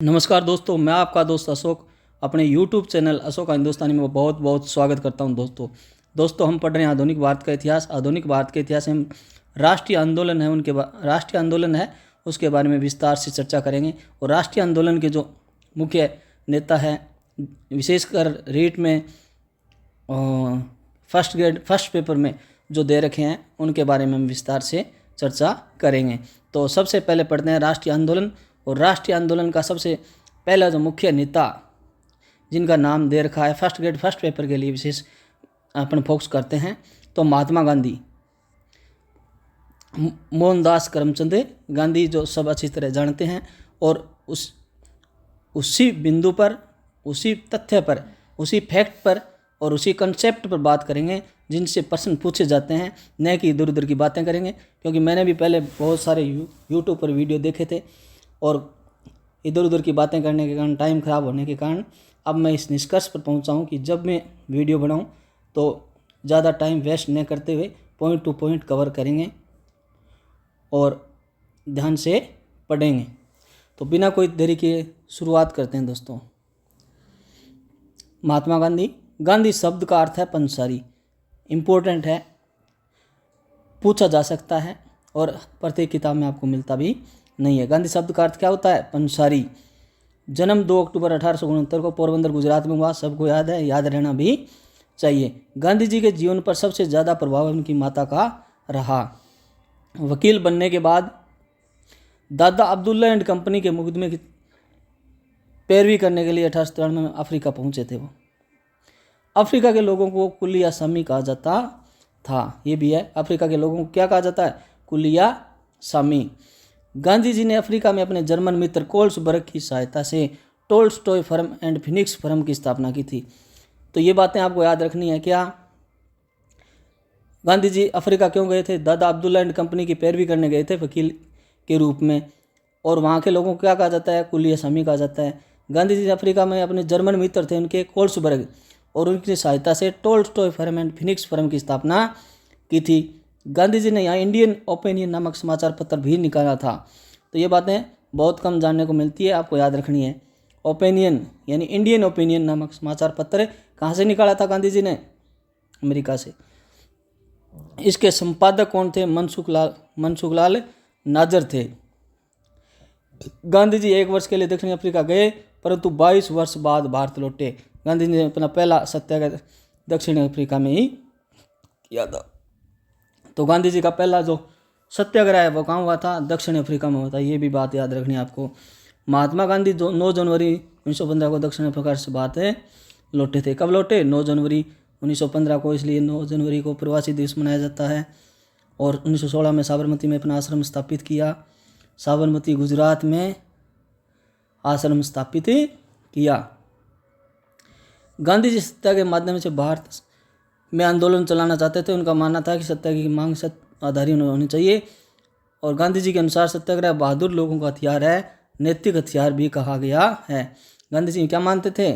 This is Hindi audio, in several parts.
नमस्कार दोस्तों, मैं आपका दोस्त अशोक अपने YouTube चैनल अशोक हिंदुस्तानी में बहुत बहुत स्वागत करता हूं। दोस्तों हम पढ़ रहे हैं आधुनिक भारत का इतिहास। आधुनिक भारत के इतिहास में हम राष्ट्रीय आंदोलन है उसके बारे में विस्तार से चर्चा करेंगे। और राष्ट्रीय आंदोलन के जो मुख्य नेता हैं, विशेषकर रीट में फर्स्ट पेपर में जो दे रखे हैं, उनके बारे में हम विस्तार से चर्चा करेंगे। तो सबसे पहले पढ़ते हैं राष्ट्रीय आंदोलन। और राष्ट्रीय आंदोलन का सबसे पहला जो मुख्य नेता जिनका नाम दे रखा है फर्स्ट पेपर के लिए विशेष अपन फोकस करते हैं, तो महात्मा गांधी, मोहनदास करमचंद गांधी, जो सब अच्छी तरह जानते हैं। और उसी बिंदु पर, उसी तथ्य पर, उसी फैक्ट पर और उसी कंसेप्ट पर बात करेंगे जिनसे प्रश्न पूछे जाते हैं, न कि इधर उधर की बातें करेंगे। क्योंकि मैंने भी पहले बहुत सारे यूट्यूब पर वीडियो देखे थे और इधर उधर की बातें करने के कारण, टाइम ख़राब होने के कारण अब मैं इस निष्कर्ष पर पहुंचा हूं कि जब मैं वीडियो बनाऊं तो ज़्यादा टाइम वेस्ट न करते हुए पॉइंट टू पॉइंट कवर करेंगे और ध्यान से पढ़ेंगे। तो बिना कोई देरी के शुरुआत करते हैं दोस्तों। महात्मा गांधी शब्द का अर्थ है पंसारी। इम्पोर्टेंट है, पूछा जा सकता है और प्रत्येक किताब में आपको मिलता भी नहीं है। गांधी शब्द का अर्थ क्या होता है? पंसारी। जन्म 2 अक्टूबर 1869 को पोरबंदर गुजरात में हुआ। सबको याद है, याद रहना भी चाहिए। गांधी जी के जीवन पर सबसे ज़्यादा प्रभाव उनकी माता का रहा। वकील बनने के बाद दादा अब्दुल्ला एंड कंपनी के मुकदमे की पैरवी करने के लिए 1893 में अफ्रीका पहुंचे थे। वो अफ्रीका के लोगों को कुलिया सामी कहा जाता था। ये भी है, अफ्रीका के लोगों को क्या कहा जाता है? कुलिया सामी। गांधी जी ने अफ्रीका में अपने जर्मन मित्र कोल्सबर्ग की सहायता से Tolstoy firm and Phoenix firm की स्थापना की थी। तो ये बातें आपको याद रखनी है। क्या गांधी जी अफ्रीका क्यों गए थे? दादा अब्दुल्ला एंड कंपनी की पैरवी करने गए थे वकील के रूप में, और वहाँ के लोगों को क्या कहा जाता है? कुलिया सामी कहा जाता है। गांधी जी अफ्रीका में अपने जर्मन मित्र थे उनके कोल्सबर्ग, और उनकी सहायता से Tolstoy firm and Phoenix firm की स्थापना की थी। गांधी जी ने यहाँ इंडियन ओपिनियन नामक समाचार पत्र भी निकाला था। तो ये बातें बहुत कम जानने को मिलती है, आपको याद रखनी है। ओपिनियन यानी इंडियन ओपिनियन नामक समाचार पत्र कहाँ से निकाला था गांधी जी ने? अमेरिका से। इसके संपादक कौन थे? मनसुख लाल नाजर थे। गांधी जी 1 वर्ष के लिए दक्षिण अफ्रीका गए, परंतु 22 वर्ष बाद भारत लौटे। गांधी जी ने अपना पहला सत्याग्रह दक्षिण अफ्रीका में ही किया था। तो गांधी जी का पहला जो सत्याग्रह है वो कहाँ हुआ था? दक्षिण अफ्रीका में हुआ था। ये भी बात याद रखनी है आपको। महात्मा गांधी 9 जनवरी 1915 को दक्षिण अफ्रीका से भारत लौटे थे। कब लौटे? 9 जनवरी 1915 को। इसलिए 9 जनवरी को प्रवासी दिवस मनाया जाता है। और 1916 में साबरमती में अपना आश्रम स्थापित किया। साबरमती गुजरात में आश्रम स्थापित किया। गांधी जी सत्याग्रह के माध्यम से भारत में आंदोलन चलाना चाहते थे। उनका मानना था कि सत्याग्रह की मांग सत्य आधारित होनी चाहिए। और गांधी जी के अनुसार सत्याग्रह बहादुर लोगों का हथियार है, नैतिक हथियार भी कहा गया है। गांधी जी क्या मानते थे?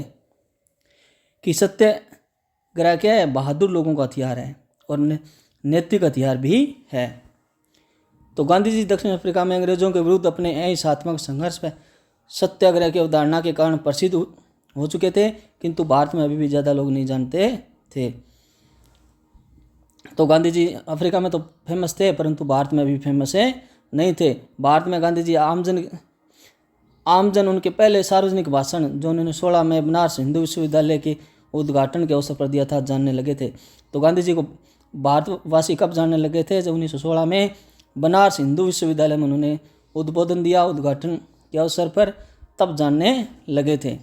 कि सत्याग्रह क्या है? बहादुर लोगों का हथियार है और नैतिक हथियार भी है। तो गांधी जी दक्षिण अफ्रीका में अंग्रेजों के विरुद्ध अपने अहिंसात्मक संघर्ष पर सत्याग्रह की अवधारणा के कारण प्रसिद्ध हो चुके थे, किंतु भारत में अभी भी ज़्यादा लोग नहीं जानते थे। तो गांधी जी अफ्रीका में तो फेमस थे, परंतु भारत में अभी फेमस नहीं थे। भारत में गांधी जी आमजन उनके पहले सार्वजनिक भाषण जो उन्होंने 16 में बनारस हिंदू विश्वविद्यालय के उद्घाटन के अवसर पर दिया था, जानने लगे थे। तो गांधी जी को भारतवासी कब जानने लगे थे? जब 1916 में बनारस हिंदू विश्वविद्यालय में उन्होंने उद्बोधन दिया उद्घाटन के अवसर पर, तब जानने लगे थे।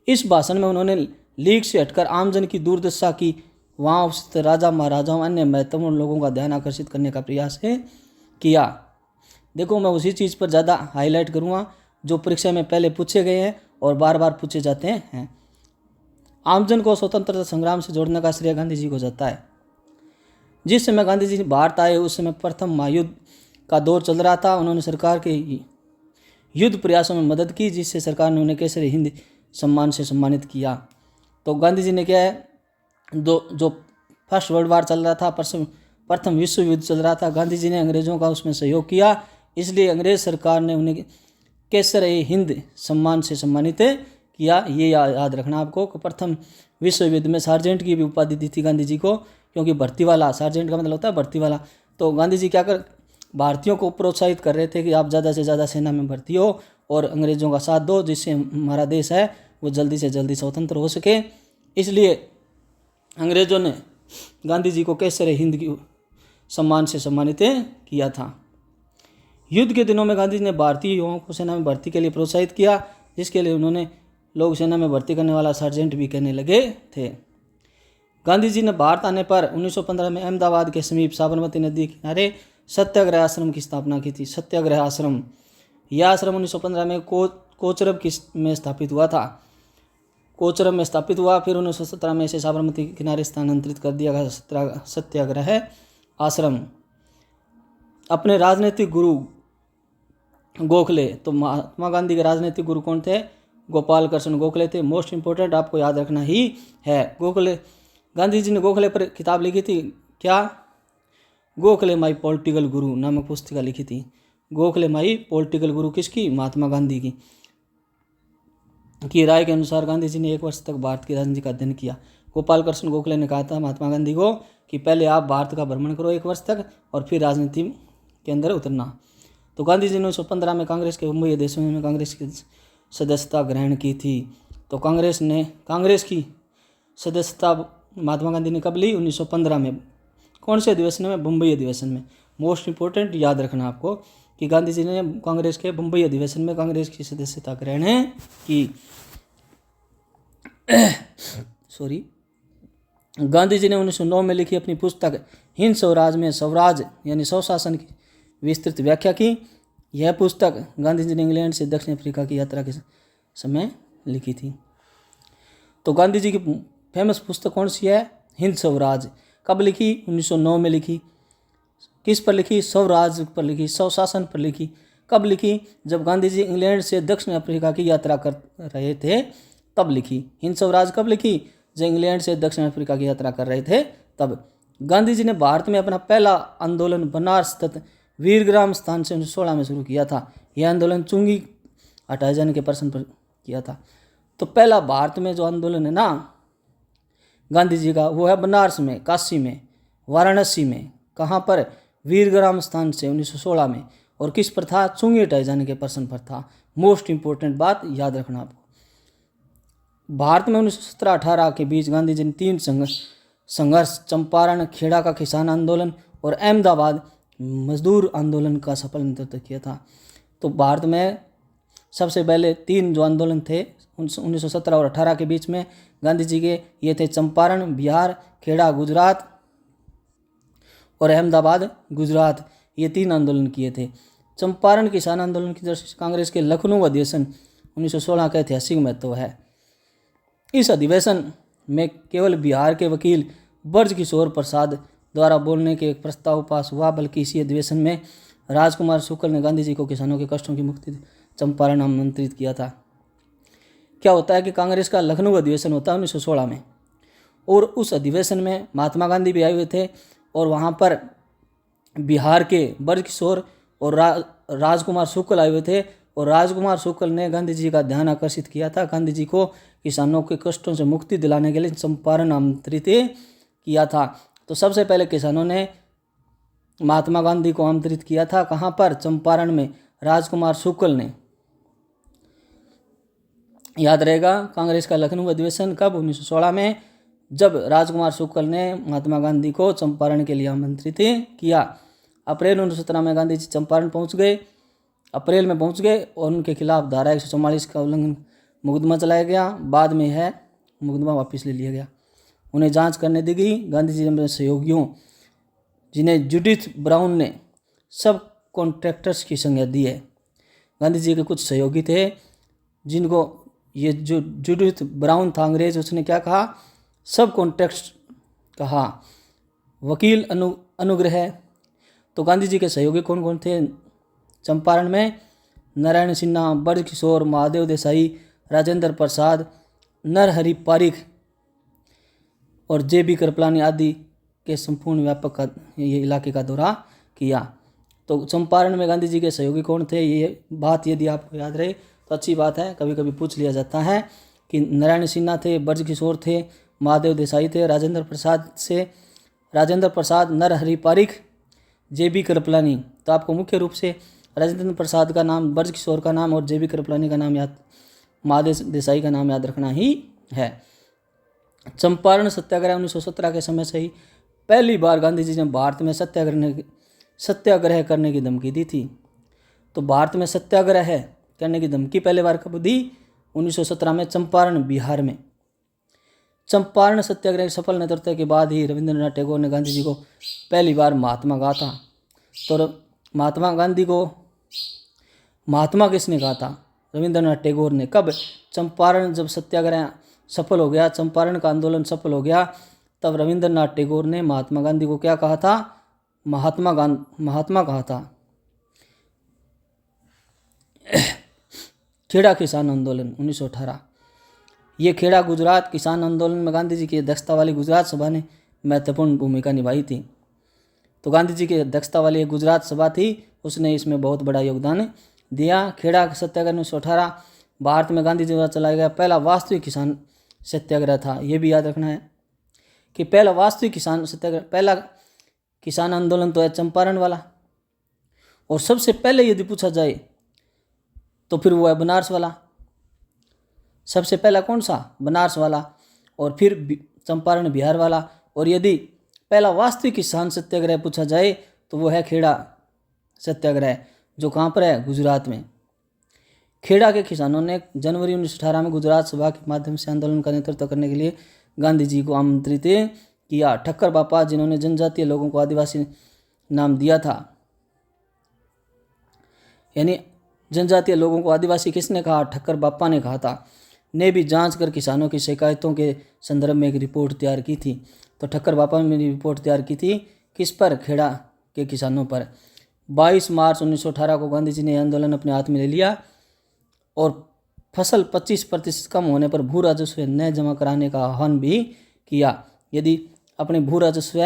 इस भाषण में उन्होंने लीग से हटकर आमजन की दुर्दशा की, वहाँ उपस्थित राजा महाराजाओं अन्य महत्वपूर्ण लोगों का ध्यान आकर्षित करने का प्रयास किया। देखो, मैं उसी चीज़ पर ज़्यादा हाईलाइट करूँगा जो परीक्षा में पहले पूछे गए हैं और बार बार पूछे जाते हैं। आमजन को स्वतंत्रता संग्राम से जोड़ने का श्रेय गांधी जी को जाता है। जिस समय गांधी जी भारत आए उस समय प्रथम महायुद्ध का दौर चल रहा था। उन्होंने सरकार के युद्ध प्रयासों में मदद की, जिससे सरकार ने उन्हें केसरी हिंद सम्मान से सम्मानित किया। तो गांधी जी ने क्या है, जो फर्स्ट वर्ल्ड वार चल रहा था, प्रथम विश्व युद्ध चल रहा था, गांधी जी ने अंग्रेज़ों का उसमें सहयोग किया। इसलिए अंग्रेज़ सरकार ने उन्हें केसर ए हिंद सम्मान से सम्मानित किया। ये याद रखना आपको। प्रथम विश्व युद्ध में सार्जेंट की भी उपाधि दी थी गांधी जी को, क्योंकि भर्ती वाला, सार्जेंट का मतलब होता है भर्ती वाला। तो गांधी जी क्या कर भारतीयों को प्रोत्साहित कर रहे थे कि आप ज़्यादा से ज़्यादा सेना में भर्ती हो और अंग्रेज़ों का साथ दो, जिससे हमारा देश है वो जल्दी से जल्दी स्वतंत्र हो सके। इसलिए अंग्रेज़ों ने गांधी जी को केसर हिंद की सम्मान से सम्मानित किया था। युद्ध के दिनों में गांधी जी ने भारतीय युवाओं को सेना में भर्ती के लिए प्रोत्साहित किया, जिसके लिए उन्होंने लोग सेना में भर्ती करने वाला सार्जेंट भी कहने लगे थे। गांधी जी ने भारत आने पर 1915 में अहमदाबाद के समीप साबरमती नदी के किनारे सत्याग्रह आश्रम की स्थापना की थी। सत्याग्रह आश्रम, यह आश्रम 1915 में कोचरब में स्थापित हुआ था। कोचरब में स्थापित हुआ, फिर 1917 में इसे साबरमती के किनारे स्थानांतरित कर दिया गया सत्याग्रह आश्रम। अपने राजनीतिक गुरु गोखले, तो महात्मा गांधी के राजनीतिक गुरु कौन थे? गोपाल कृष्ण गोखले थे। मोस्ट इंपोर्टेंट आपको याद रखना ही है। गोखले, गांधी जी ने गोखले पर किताब लिखी थी, क्या? गोखले माई पॉलिटिकल गुरु नामक पुस्तिका लिखी थी। गोखले माई पॉलिटिकल गुरु किसकी? महात्मा गांधी की राय के अनुसार गांधी जी ने 1 वर्ष तक भारत की राजनीति का अध्ययन किया। गोपाल कृष्ण गोखले ने कहा था महात्मा गांधी को कि पहले आप भारत का भ्रमण करो 1 वर्ष तक और फिर राजनीति के अंदर उतरना। तो गांधी जी ने 1915 में कांग्रेस के मुंबई अधिवेशन में कांग्रेस की सदस्यता ग्रहण की थी। तो कांग्रेस की सदस्यता महात्मा गांधी ने कब ली? 1915 में। कौन से अधिवेशन में? मुंबई अधिवेशन में। मोस्ट इंपोर्टेंट याद रखना आपको कि गांधी जी ने कांग्रेस के मुंबई अधिवेशन में कांग्रेस की सदस्यता ग्रहण की। सॉरी। गांधी जी ने 1909 में लिखी अपनी पुस्तक हिंद स्वराज में स्वराज यानी स्वशासन की विस्तृत व्याख्या की। यह पुस्तक गांधी जी ने इंग्लैंड से दक्षिण अफ्रीका की यात्रा के समय लिखी थी। तो गांधी जी की फेमस पुस्तक कौन सी है? हिंद स्वराज। कब लिखी? 1909 में लिखी। किस पर लिखी? स्वराज पर लिखी, स्वशासन पर लिखी। कब लिखी? जब गांधी जी इंग्लैंड से दक्षिण अफ्रीका की यात्रा कर रहे थे तब लिखी। हिंद स्वराज कब लिखी? जब इंग्लैंड से दक्षिण अफ्रीका की यात्रा कर रहे थे तब। गांधी जी ने भारत में अपना पहला आंदोलन बनारस स्थित वीरग्राम स्थान से 1916 में शुरू किया था। यह आंदोलन चुंगी हटाए जाने के प्रश्न पर किया था। तो पहला भारत में जो आंदोलन है ना गांधी जी का, वो है बनारस में, काशी में, वाराणसी में। कहाँ पर? वीरग्राम स्थान से 1916 में। और किस पर था? चुंगी हटाए जाने के प्रश्न पर था। मोस्ट इंपोर्टेंट बात याद रखना आपको। भारत में 1917-18 के बीच गांधी जी ने 3 संघर्ष, चंपारण, खेड़ा का किसान आंदोलन और अहमदाबाद मजदूर आंदोलन का सफल नेतृत्व किया था। तो भारत में सबसे पहले 3 जो आंदोलन थे 1917 और 18 के बीच में गांधी जी के, ये थे चंपारण बिहार, खेड़ा गुजरात और अहमदाबाद गुजरात। ये 3 आंदोलन किए थे। चंपारण किसान आंदोलन की दृष्टि से कांग्रेस के लखनऊ अधिवेशन 1916 का ऐतिहासिक महत्व है। इस अधिवेशन में केवल बिहार के वकील ब्रज किशोर प्रसाद द्वारा बोलने के एक प्रस्ताव पास हुआ, बल्कि इसी अधिवेशन में राजकुमार शुक्ल ने गांधी जी को किसानों के कष्टों की मुक्ति चंपारण आमंत्रित किया था। क्या होता है कि कांग्रेस का लखनऊ अधिवेशन होता है 1916 में, और उस अधिवेशन में महात्मा गांधी भी आए हुए थे और वहाँ पर बिहार के ब्रज किशोर और राजकुमार शुक्ल आए हुए थे। और राजकुमार शुक्ल ने गांधी जी का ध्यान आकर्षित किया था, गांधी जी को किसानों के कष्टों से मुक्ति दिलाने के लिए चंपारण आमंत्रित किया था। तो सबसे पहले किसानों ने महात्मा गांधी को आमंत्रित किया था। कहाँ पर? चंपारण में, राजकुमार शुक्ल ने। याद रहेगा कांग्रेस का लखनऊ अधिवेशन कब? 1916 में, जब राजकुमार शुक्ल ने महात्मा गांधी को चंपारण के लिए आमंत्रित किया। अप्रैल 1917 में गांधी जी चंपारण पहुंच गए, अप्रैल में पहुंच गए और उनके खिलाफ धारा 144 का उल्लंघन मुकदमा चलाया गया। बाद में है मुकदमा वापस ले लिया गया, उन्हें जांच करने दी गई। गांधी जी ने सहयोगियों, जिन्हें जूडिथ ब्राउन ने सब कॉन्ट्रैक्टर्स की संज्ञा दी है। गांधी जी के कुछ सहयोगी थे जिनको ये जो जूडिथ ब्राउन था अंग्रेज, उसने क्या कहा? सब कॉन्ट्रैक्ट्स कहा। वकील अनुग्रह। तो गांधी जी के सहयोगी कौन कौन थे चंपारण में? नारायण सिन्हा, ब्रज किशोर, महादेव देसाई, राजेंद्र प्रसाद, नरहरि पारिख और जे बी कृपलानी आदि के संपूर्ण व्यापक ये इलाके का दौरा किया। तो चंपारण में गांधी जी के सहयोगी कौन थे, ये बात यदि आपको याद रहे तो अच्छी बात है, कभी कभी पूछ लिया जाता है कि नारायण सिन्हा थे, ब्रज किशोर थे, महादेव देसाई थे, राजेंद्र प्रसाद, नरहरि पारिख, JB कृपलानी। तो आपको मुख्य रूप से राजेंद्र प्रसाद का नाम, ब्रज किशोर का नाम और JB कृपलानी का नाम याद, महादेव देसाई का नाम याद रखना ही है। चंपारण सत्याग्रह 1917 के समय से ही पहली बार गांधी जी ने भारत में सत्याग्रह करने की धमकी दी थी। तो भारत में सत्याग्रह करने की धमकी पहली बार कब दी? 1917 में, चंपारण बिहार में। चंपारण सत्याग्रह के सफल नेतृत्व के बाद ही रविंद्रनाथ टैगोर ने गांधी जी को पहली बार महात्मा कहा था। तो महात्मा गांधी को महात्मा किसने कहा था? रविंद्रनाथ टैगोर ने। कब? चंपारण जब सत्याग्रह सफल हो गया, चंपारण का आंदोलन सफल हो गया, तब रविंद्रनाथ टैगोर ने महात्मा गांधी को क्या कहा था? महात्मा कहा था। खेड़ा किसान आंदोलन 1918, ये खेड़ा गुजरात किसान आंदोलन में गांधी जी की अध्यक्षता वाली गुजरात सभा ने महत्वपूर्ण भूमिका निभाई थी। तो गांधी जी की अध्यक्षता वाली गुजरात सभा थी, उसने इसमें बहुत बड़ा योगदान दिया। खेड़ा सत्याग्रह 1918 भारत में गांधी जी द्वारा चलाया गया पहला वास्तविक किसान सत्याग्रह था। ये भी याद रखना है कि पहला वास्तविक किसान सत्याग्रह, पहला किसान आंदोलन तो है चंपारण वाला, और सबसे पहले यदि पूछा जाए तो फिर वो है बनारस वाला। सबसे पहला कौन सा? बनारस वाला, और फिर चंपारण बिहार वाला। और यदि पहला वास्तविक किसान सत्याग्रह पूछा जाए तो वो है खेड़ा सत्याग्रह, जो कहाँ पर है? गुजरात में। खेड़ा के किसानों ने जनवरी 1918 में गुजरात सभा के माध्यम से आंदोलन का नेतृत्व करने के लिए गांधी जी को आमंत्रित किया। ठक्कर बापा, जिन्होंने जनजातीय लोगों को आदिवासी नाम दिया था, यानी जनजातीय लोगों को आदिवासी किसने कहा? ठक्कर बापा ने कहा था, ने भी जांच कर किसानों की शिकायतों के संदर्भ में एक रिपोर्ट तैयार की थी। तो ठक्कर बापा ने रिपोर्ट तैयार की थी किस पर? खेड़ा के किसानों पर। 22 मार्च 1918 को गांधी जी ने आंदोलन अपने हाथ में ले लिया और फसल 25% कम होने पर भू राजस्व न जमा कराने का आह्वान भी किया। यदि अपने भू राजस्व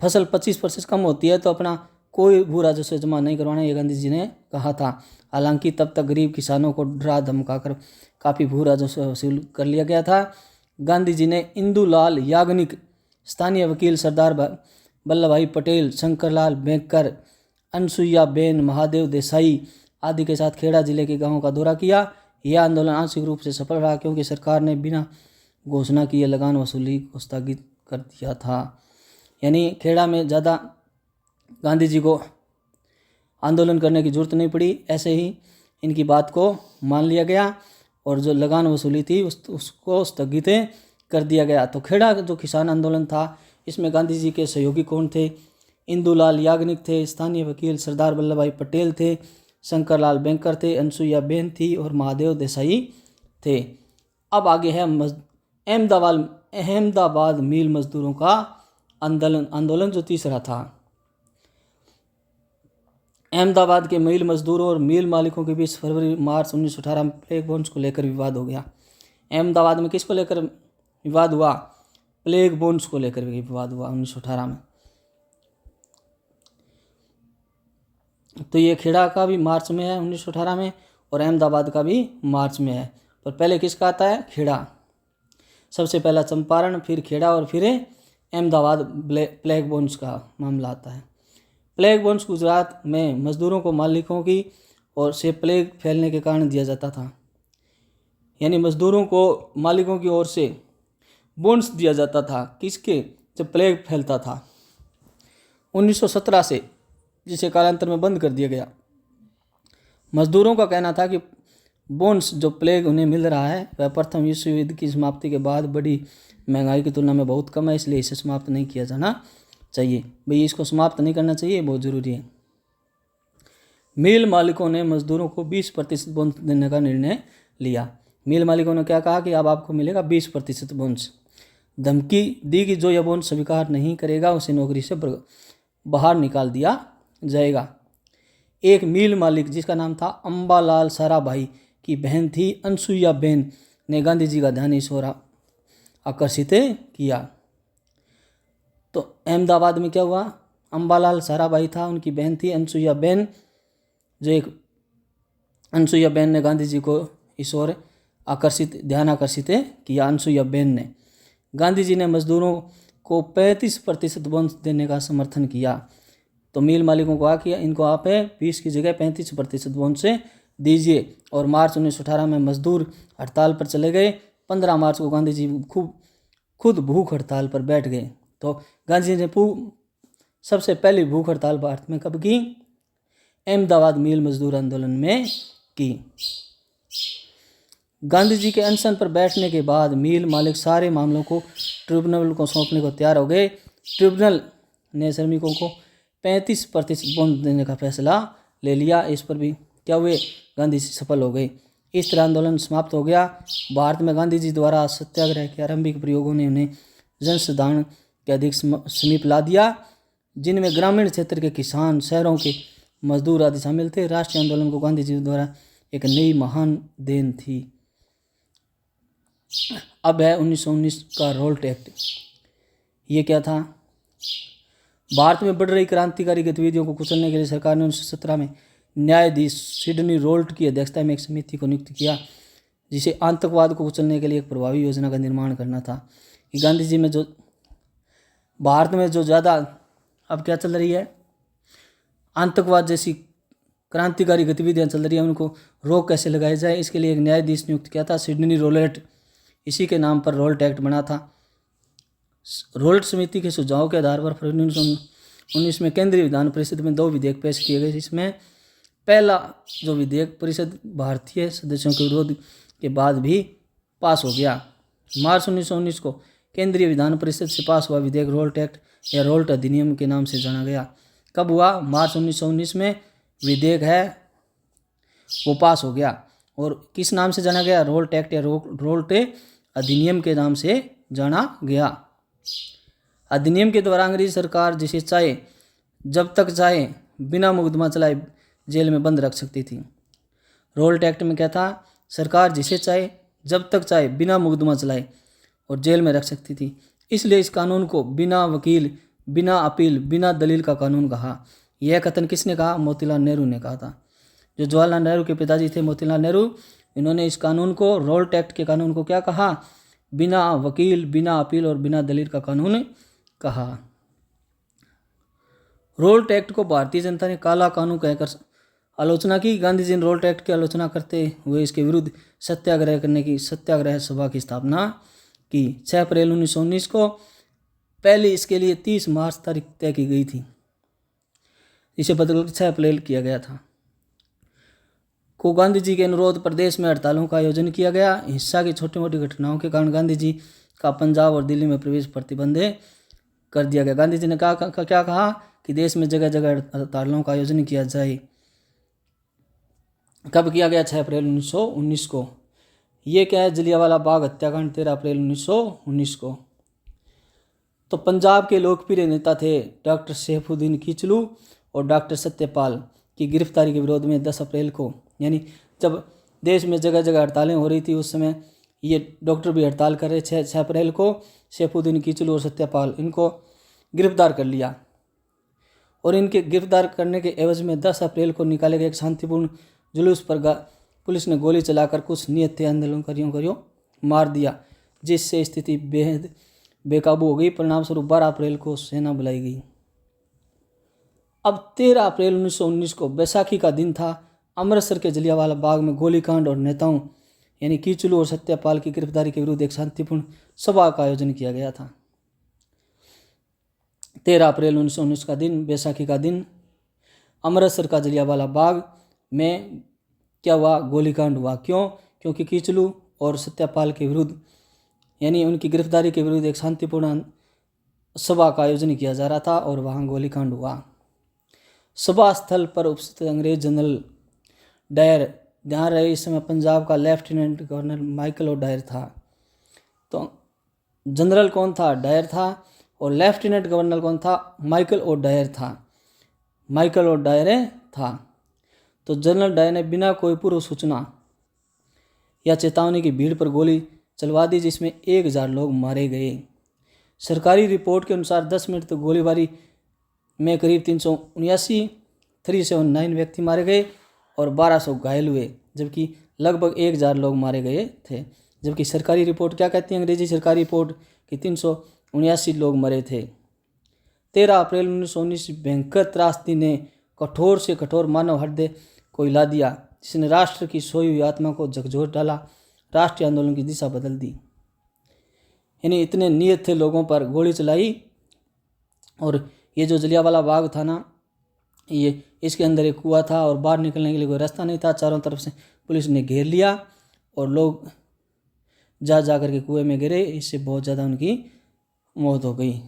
फसल 25% कम होती है तो अपना कोई भू राजस्व जमा नहीं करवाना, ये गांधी जी ने कहा था। हालांकि तब तक गरीब किसानों को डरा धमकाकर काफ़ी भू राजस्व वसूल कर लिया गया था। गांधी जी ने इंदुलाल याग्निक, स्थानीय वकील सरदार वल्लभ भाई पटेल, शंकरलाल बैंकर, अनसुईया बेन, महादेव देसाई आदि के साथ खेड़ा जिले के गांवों का दौरा किया। यह आंदोलन आंशिक रूप से सफल रहा क्योंकि सरकार ने बिना घोषणा किए लगान वसूली को स्थगित कर दिया था। यानी खेड़ा में ज़्यादा गांधी जी को आंदोलन करने की जरूरत नहीं पड़ी, ऐसे ही इनकी बात को मान लिया गया और जो लगान वसूली थी उसको स्थगित कर दिया गया। तो खेड़ा जो किसान आंदोलन था, इसमें गांधी जी के सहयोगी कौन थे? इंदुलाल याग्निक थे, स्थानीय वकील सरदार वल्लभ भाई पटेल थे, शंकरलाल बैंकर थे, अनसुईया बेन थी और महादेव देसाई थे। अब आगे है अहमदाबाद मिल मजदूरों का आंदोलन जो तीसरा था। अहमदाबाद के मिल मजदूरों और मिल मालिकों के बीच फरवरी मार्च 1918 में प्लेग बोन्स को लेकर विवाद हो गया। अहमदाबाद में किसको लेकर विवाद हुआ? प्लेग बोन्स को लेकर विवाद हुआ 1918 में। तो ये खेड़ा का भी मार्च में है 1918 में, और अहमदाबाद का भी मार्च में है। पर पहले किसका आता है? खेड़ा। सबसे पहला चंपारण, फिर खेड़ा और फिर अहमदाबाद प्लेग बोन्स का मामला आता है। प्लेग बोन्स गुजरात में मजदूरों को मालिकों की ओर से प्लेग फैलने के कारण दिया जाता था। यानी मजदूरों को मालिकों की ओर से बोन्स दिया जाता था। किसके? जब प्लेग फैलता था 1917 से, जिसे कालांतर में बंद कर दिया गया। मजदूरों का कहना था कि बोन्स जो प्लेग उन्हें मिल रहा है वह प्रथम विश्व युद्ध की समाप्ति के बाद बड़ी महंगाई की तुलना में बहुत कम है, इसलिए इसे समाप्त नहीं किया जाना चाहिए। भाई इसको समाप्त नहीं करना चाहिए, बहुत ज़रूरी है। मिल मालिकों ने मजदूरों को 20% बोनस देने का निर्णय लिया। मिल मालिकों ने क्या कहा कि अब आपको मिलेगा 20% बोनस। धमकी दी कि जो यह बोनस स्वीकार नहीं करेगा उसे नौकरी से बाहर निकाल दिया जाएगा। एक मिल मालिक जिसका नाम था अम्बालाल साराभाई की बहन थी अनसुईया बेन ने गांधी जी का ध्यान इस ओर आकर्षित किया। तो अहमदाबाद में क्या हुआ? अम्बालाल साराभाई था, उनकी बहन थी अनसुईया बेन, जो एक अनसुईया बेन ने गांधी जी को इस ओर ध्यान आकर्षित किया। अनसुईया बेन ने गांधी जी ने मजदूरों को 35% बोनस देने का समर्थन किया। तो मिल मालिकों को कि इनको आप 20 की जगह 35% बोनस दीजिए। और मार्च 1918 में मजदूर हड़ताल पर चले गए। 15 मार्च को गांधी जी खुद भूख हड़ताल पर बैठ गए। तो गांधी जी ने सबसे पहली भूख हड़ताल भारत में कब की? अहमदाबाद मिल मजदूर आंदोलन में की। गांधी जी के अनशन पर बैठने के बाद मिल मालिक सारे मामलों को ट्रिब्यूनल को सौंपने को तैयार हो गए। ट्रिब्यूनल ने श्रमिकों को 35% बोनस देने का फैसला ले लिया। इस पर भी क्या हुए? गांधी जी सफल हो गए। इस तरह आंदोलन समाप्त हो गया। भारत में गांधी जी द्वारा सत्याग्रह के आरंभिक प्रयोगों ने उन्हें जनसाधारण के अधिक समीप ला दिया, जिनमें ग्रामीण क्षेत्र के किसान, शहरों के मजदूर आदि शामिल थे। राष्ट्रीय आंदोलन को गांधी जी द्वारा एक नई महान देन थी। अब है 1919 का रोल्ट एक्ट। ये क्या था? भारत में बढ़ रही क्रांतिकारी गतिविधियों को कुचलने के लिए सरकार ने 1917 में न्यायाधीश सिडनी रोल्ट की अध्यक्षता में एक समिति को नियुक्त किया, जिसे आतंकवाद को कुचलने के लिए एक प्रभावी योजना का निर्माण करना था। कि गांधी जी में जो भारत में जो ज़्यादा अब क्या चल रही है, आतंकवाद जैसी क्रांतिकारी गतिविधियां चल रही हैं, उनको रोक कैसे लगाई जाए, इसके लिए एक न्यायाधीश नियुक्त किया था, सिडनी रोल्ट। इसी के नाम पर रोल्ट एक्ट बना था। रोल्ट समिति के सुझाव के आधार पर फरवरी 1919 में केंद्रीय विधान परिषद में 2 विधेयक पेश किए गए। इसमें पहला जो विधेयक परिषद भारतीय सदस्यों के विरोध के बाद भी पास हो गया। मार्च 1919 को केंद्रीय विधान परिषद से पास हुआ विधेयक रोल्ट एक्ट या रोल्ट अधिनियम के नाम से जाना गया। कब हुआ? मार्च 1919 में विधेयक है वो पास हो गया। और किस नाम से जाना गया? रोल्ट एक्ट या रोल्ट अधिनियम के नाम से जाना गया। अधिनियम के द्वारा अंग्रेजी सरकार जिसे चाहे जब तक चाहे बिना मुकदमा चलाए जेल में बंद रख सकती थी। रोल्ट एक्ट में क्या था? सरकार जिसे चाहे जब तक चाहे बिना मुकदमा चलाए और जेल में रख सकती थी। इसलिए इस कानून को बिना वकील, बिना अपील, बिना दलील का कानून कहा। यह कथन किसने कहा? मोतीलाल नेहरू ने कहा था। जो जवाहरलाल नेहरू के पिताजी थे मोतीलाल नेहरू, इन्होंने इस कानून को, रोल्ट एक्ट के कानून को क्या कहा? बिना वकील, बिना अपील और बिना दलील का कानून कहा। रोल्ट एक्ट को भारतीय जनता ने काला कानून कहकर आलोचना की। गांधी जी ने रोल्ट एक्ट की आलोचना करते हुए इसके विरुद्ध सत्याग्रह करने की सत्याग्रह सभा की स्थापना की। 6 अप्रैल 1919 को पहले इसके लिए 30 मार्च तारीख तय की गई थी। इसे बदलकर 6 अप्रैल किया गया था। को गांधी जी के अनुरोध प्रदेश में हड़तालों का आयोजन किया गया। हिंसा की छोटी मोटी घटनाओं के कारण गांधी जी का पंजाब और दिल्ली में प्रवेश प्रतिबंध कर दिया गया। गांधी जी ने क्या कहा कि देश में जगह जगह हड़तालों का आयोजन किया जाए। कब किया गया? 6 अप्रैल 1919 को। ये क्या है? जलियांवाला बाग हत्याकांड 13 अप्रैल 1919 को। तो पंजाब के लोकप्रिय नेता थे डॉक्टर सैफुद्दीन किचलू और डॉक्टर सत्यपाल की गिरफ्तारी के विरोध में 10 अप्रैल को, यानी जब देश में जगह जगह हड़तालें हो रही थी उस समय ये डॉक्टर भी हड़ताल कर रहे। 6 अप्रैल को सैफुद्दीन किचलू और सत्यपाल, इनको गिरफ्तार कर लिया। और इनके गिरफ्तार करने के एवज में 10 अप्रैल को निकाले गए एक शांतिपूर्ण जुलूस पर पुलिस ने गोली चलाकर कुछ नियत आंदोलनकारियों को मार दिया, जिससे स्थिति बेहद बेकाबू हो गई। परिणामस्वरूप 12 अप्रैल को सेना बुलाई गई। अब 13 अप्रैल 1919 को बैसाखी का दिन था। अमृतसर के जलियांवाला बाग में गोलीकांड और नेताओं यानी किचलू और सत्यपाल की गिरफ्तारी के विरुद्ध एक शांतिपूर्ण सभा का आयोजन किया गया था। 13 अप्रैल 1919 का दिन, बैसाखी का दिन, अमृतसर का जलियांवाला बाग में क्या हुआ? गोलीकांड हुआ। क्यों? क्योंकि किचलू और सत्यपाल के विरुद्ध यानी उनकी गिरफ्तारी के विरुद्ध एक शांतिपूर्ण सभा का आयोजन किया जा रहा था और वहाँ गोलीकांड हुआ। सभा स्थल पर उपस्थित अंग्रेज जनरल डायर, ध्यान रहे इस समय पंजाब का lieutenant governor Michael O Dwyer था। तो जनरल कौन था? डायर था। और लेफ्टिनेंट गवर्नर कौन था? माइकल ओ डायर था। माइकल ओ डायर था। तो जनरल डायर ने बिना कोई पूर्व सूचना या चेतावनी की भीड़ पर गोली चलवा दी, जिसमें 1000 लोग मारे गए। सरकारी रिपोर्ट के अनुसार 10 मिनट तक गोलीबारी में करीब 379 व्यक्ति मारे गए और 1200 घायल हुए, जबकि लगभग 1000 लोग मारे गए थे। जबकि सरकारी रिपोर्ट क्या कहती है, अंग्रेजी सरकारी रिपोर्ट कि 379 लोग मरे थे। 13 अप्रैल 1919 भयंकर त्रासदी ने कठोर से कठोर मानव हृदय को हिला दिया, जिसने राष्ट्र की सोई हुई आत्मा को झकझोर डाला, राष्ट्रीय आंदोलन की दिशा बदल दी। यानी इतने नियत थे लोगों पर गोली चलाई। और ये जो जलियांवाला बाग था ना, ये इसके अंदर एक कुआं था और बाहर निकलने के लिए कोई रास्ता नहीं था। चारों तरफ से पुलिस ने घेर लिया और लोग जा करके कुएं में गिरे। इससे बहुत ज़्यादा उनकी मौत हो गई।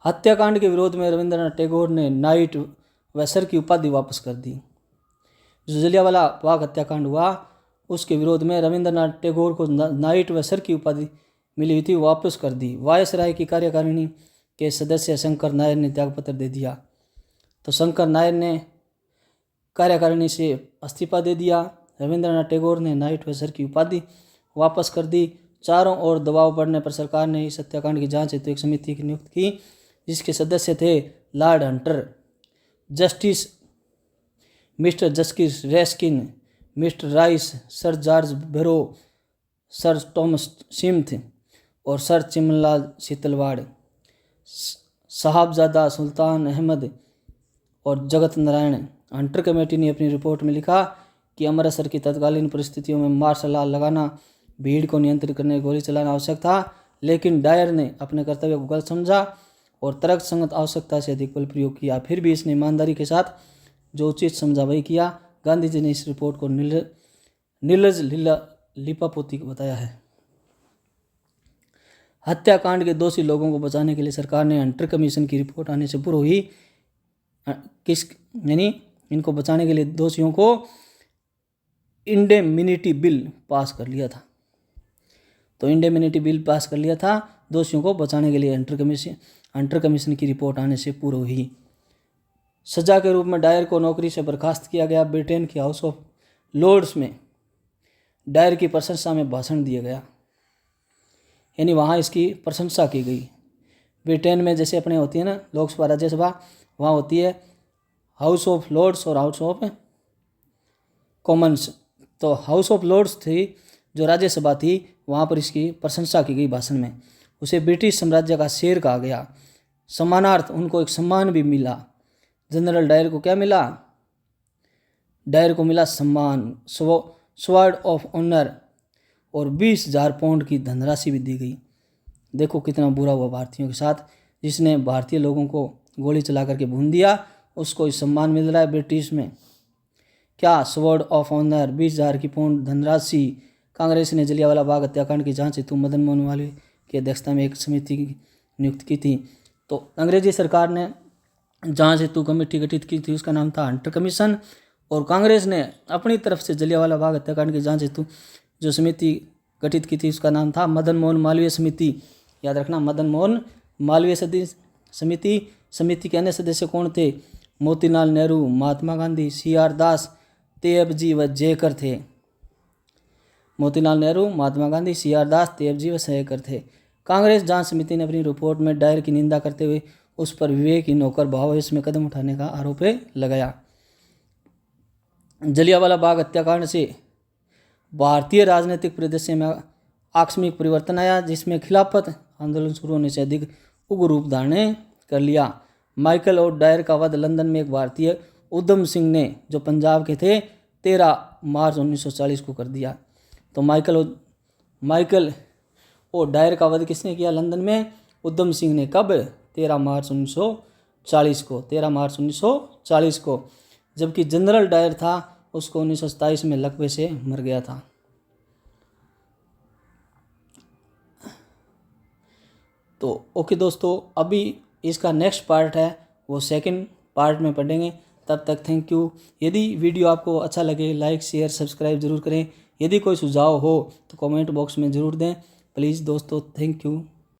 हत्याकांड के विरोध में रविंद्रनाथ टैगोर ने नाइट व सर की उपाधि वापस कर दी। जो जलियांवाला बाग हत्याकांड हुआ उसके विरोध में रविंद्रनाथ टैगोर को नाइट व सर की उपाधि मिली हुई थी, वापस कर दी। वायसराय की कार्यकारिणी के सदस्य शंकर नायर ने त्यागपत्र दे दिया। तो शंकर नायर ने कार्यकारिणी से इस्तीफा दे दिया। रविंद्रनाथ टैगोर ने नाइट व सर की उपाधि वापस कर दी। चारों ओर दबाव बढ़ने पर सरकार ने इस हत्याकांड की जांच हेतु एक समिति की नियुक्त की, जिसके सदस्य थे Lord Hunter, Justice Mister Justice Rankin, Mister Rice, Sir George Barrow, Sir Thomas Smith और सर चिमनलाल शीतलवाड़, साहबजादा सुल्तान अहमद और जगत नारायण। हंटर कमेटी ने अपनी रिपोर्ट में लिखा कि अमृतसर की तत्कालीन परिस्थितियों में मार्शल लॉ लगाना, भीड़ को नियंत्रित करने, गोली चलाना आवश्यक था, लेकिन डायर ने अपने कर्तव्य को गलत समझा और तर्कसंगत आवश्यकता से अधिक बल प्रयोग किया। फिर भी इसने ईमानदारी के साथ जो उचित समझा वही किया। गांधी जी ने इस रिपोर्ट को निर्लज लिपापोती बताया है। हत्याकांड के दोषी लोगों को बचाने के लिए सरकार ने हंटर कमीशन की रिपोर्ट आने से पूर्व ही इनको बचाने के लिए दोषियों को इंडेमिनिटी बिल पास कर लिया था। तो इंडेमिनिटी बिल पास कर लिया था दोषियों को बचाने के लिए हंटर कमीशन की रिपोर्ट आने से पूर्व ही। सजा के रूप में डायर को नौकरी से बर्खास्त किया गया। ब्रिटेन के हाउस ऑफ लॉर्ड्स में डायर की प्रशंसा में भाषण दिया गया, यानी वहाँ इसकी प्रशंसा की गई। ब्रिटेन में जैसे अपने होती है ना लोकसभा राज्यसभा, वहाँ होती है हाउस ऑफ लॉर्ड्स और हाउस ऑफ कॉमन्स। तो हाउस ऑफ लॉर्ड्स थी जो राज्यसभा थी, वहाँ पर इसकी प्रशंसा की गई भाषण में। उसे ब्रिटिश साम्राज्य का शेर कहा गया। सम्मानार्थ उनको एक सम्मान भी मिला। जनरल डायर को क्या मिला? डायर को मिला सम्मान, स्वॉर्ड ऑफ ऑनर और 20,000 पाउंड की धनराशि भी दी गई। देखो कितना बुरा हुआ भारतीयों के साथ, जिसने भारतीय लोगों को गोली चला करके भून दिया, उसको इस सम्मान मिल रहा है ब्रिटिश में। क्या? स्वॉर्ड ऑफ ऑनर, 20,000 की पाउंड धनराशि। कांग्रेस ने जलियांवाला बाग हत्याकांड की जांच हेतु मदन मोहन मालवीय की अध्यक्षता में एक समिति की नियुक्त की थी। तो अंग्रेजी सरकार ने जांच हेतु कमेटी गठित की थी, उसका नाम था हंटर कमीशन। और कांग्रेस ने अपनी तरफ से जलियांवाला बाग हत्याकांड की जांच हेतु जो समिति गठित की थी उसका नाम था मदन मोहन मालवीय समिति। याद रखना, मदन मोहन मालवीय समिति। समिति के अन्य सदस्य कौन थे? मोतीलाल नेहरू, महात्मा गांधी, CR दास, तेबजी व जयकर थे। मोतीलाल नेहरू, महात्मा गांधी, CR दास, तेबजी व जयकर थे। कांग्रेस जांच समिति ने अपनी रिपोर्ट में डायर की निंदा करते हुए उस पर विवेकहीन होकर भावावेश में कदम उठाने का आरोप लगाया। जलियांवाला बाग हत्याकांड से भारतीय राजनीतिक परिदृश्य में आकस्मिक परिवर्तन आया, जिसमें खिलाफत आंदोलन शुरू होने से अधिक उग्र रूप धारण कर लिया। माइकल और डायर का वध लंदन में एक भारतीय उधम सिंह ने, जो पंजाब के थे, 13 मार्च 1940 को कर दिया। तो माइकल और डायर का वध किसने किया लंदन में? उधम सिंह ने। कब? 13 मार्च 1940 को। 13 मार्च 1940 को। जबकि जनरल डायर था उसको 1927 में लकवे से मर गया था। तो ओके दोस्तों, अभी इसका नेक्स्ट पार्ट है वो सेकंड पार्ट में पढ़ेंगे। तब तक थैंक यू। यदि वीडियो आपको अच्छा लगे लाइक शेयर सब्सक्राइब जरूर करें। यदि कोई सुझाव हो तो कमेंट बॉक्स में ज़रूर दें प्लीज़ दोस्तों। Thank you.